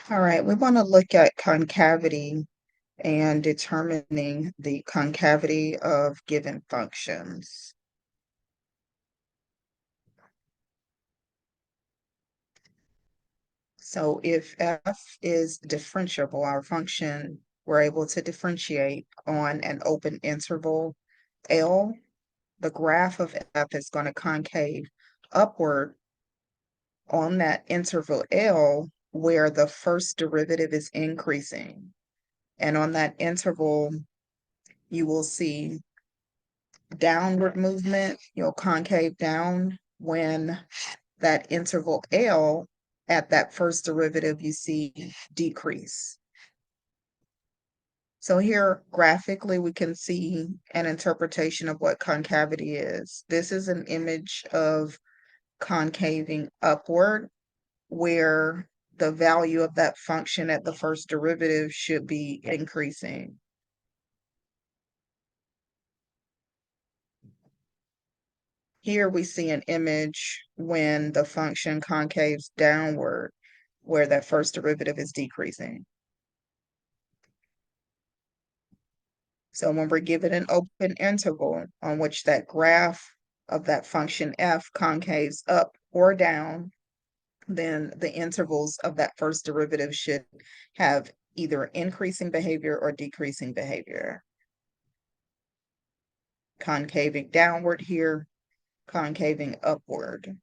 All right, we want to look at concavity and determining the concavity of given functions. So if f is differentiable, our function, we're able to differentiate on an open interval L, the graph of f is going to concave upward on that interval L where the first derivative is increasing. And on that interval, you will see downward movement, you'll concave down when that interval L at that first derivative you see decrease. So here graphically we can see an interpretation of what concavity is. This is an image of concaving upward where the value of that function at the first derivative should be increasing. Here we see an image when the function concaves downward, where that first derivative is decreasing. So when we're given an open interval on which that graph of that function f concaves up or down, then the intervals of that first derivative should have either increasing behavior or decreasing behavior. Concaving downward here, concaving upward.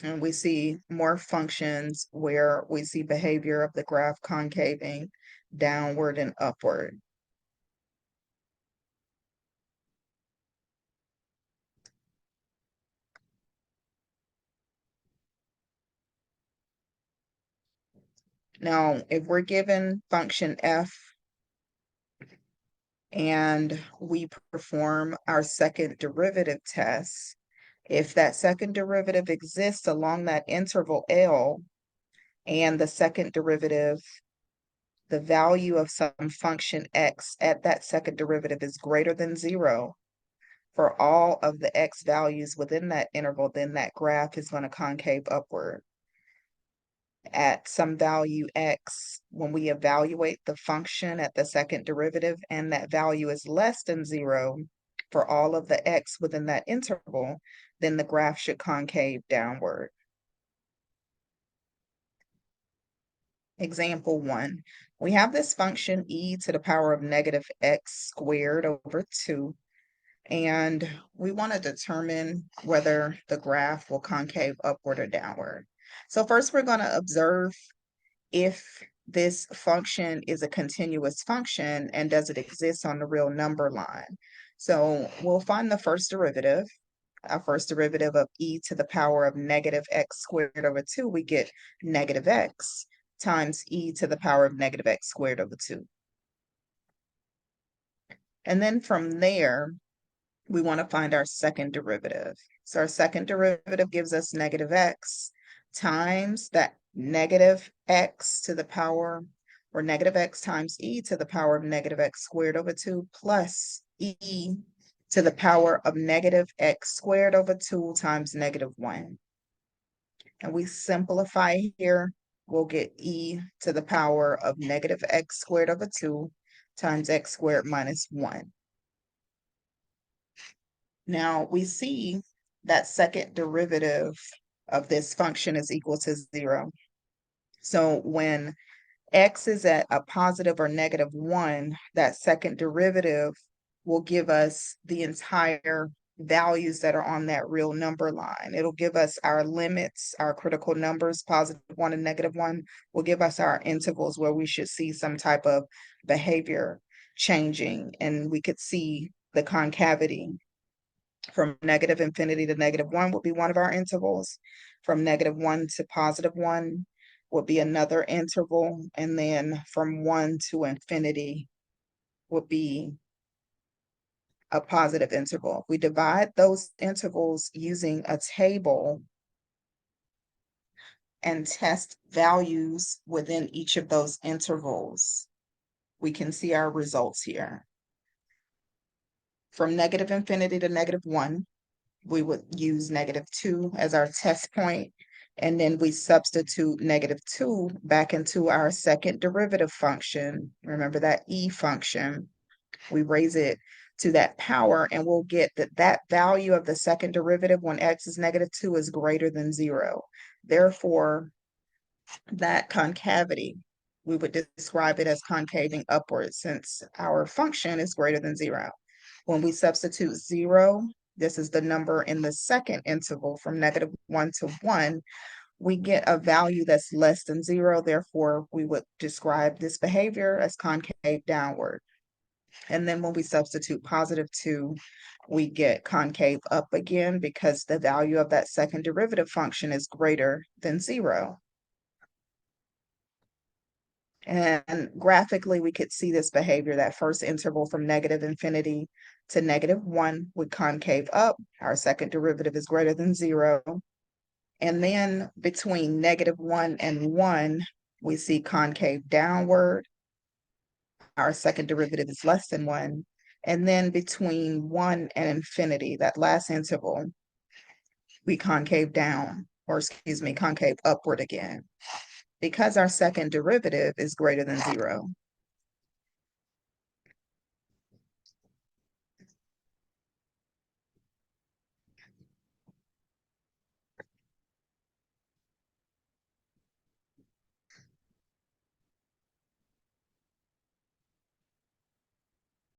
And we see more functions where we see behavior of the graph concaving downward and upward. Now, if we're given function f and we perform our second derivative test, if that second derivative exists along that interval L and the second derivative, the value of some function x at that second derivative is greater than 0 for all of the x values within that interval, then that graph is going to concave upward. At some value x, when we evaluate the function at the second derivative and that value is less than 0 for all of the x within that interval, then the graph should concave downward. Example 1, we have this function e to the power of negative x squared over 2, and we want to determine whether the graph will concave upward or downward. So first we're going to observe if this function is a continuous function and does it exist on the real number line. So we'll find the first derivative. Our first derivative of e to the power of negative x squared over 2, we get negative x times e to the power of negative x squared over 2. And then from there, we want to find our second derivative. So our second derivative gives us negative x times that negative x to the power, or negative x times e to the power of negative x squared over 2 plus e to the power of negative x squared over 2 times negative 1. And we simplify here, we'll get e to the power of negative x squared over 2 times x squared minus 1. Now we see that second derivative of this function is equal to 0. So when x is at a positive or negative 1, that second derivative will give us the entire values that are on that real number line. It'll give us our limits, our critical numbers, positive 1 and negative 1, will give us our intervals where we should see some type of behavior changing, and we could see the concavity. From negative infinity to negative 1 would be one of our intervals. From negative 1 to positive 1 would be another interval. And then from 1 to infinity would be a positive interval. We divide those intervals using a table and test values within each of those intervals. We can see our results here. From negative infinity to negative 1, we would use -2 as our test point, and then we substitute -2 back into our second derivative function. Remember that e function. We raise it to that power, and we'll get that value of the second derivative when x is -2 is greater than 0. Therefore, that concavity, we would describe it as concaving upwards since our function is greater than 0. When we substitute 0, this is the number in the second interval from -1 to 1, we get a value that's less than 0. Therefore, we would describe this behavior as concave downward. And then when we substitute +2, we get concave up again because the value of that second derivative function is greater than 0. And graphically, we could see this behavior, that first interval from -infinity to -1 would concave up. Our second derivative is greater than 0. And then between -1 and 1, we see concave downward. Our second derivative is less than 1. And then between 1 and infinity, that last interval, we concave down, or excuse me, concave upward again, because our second derivative is greater than 0.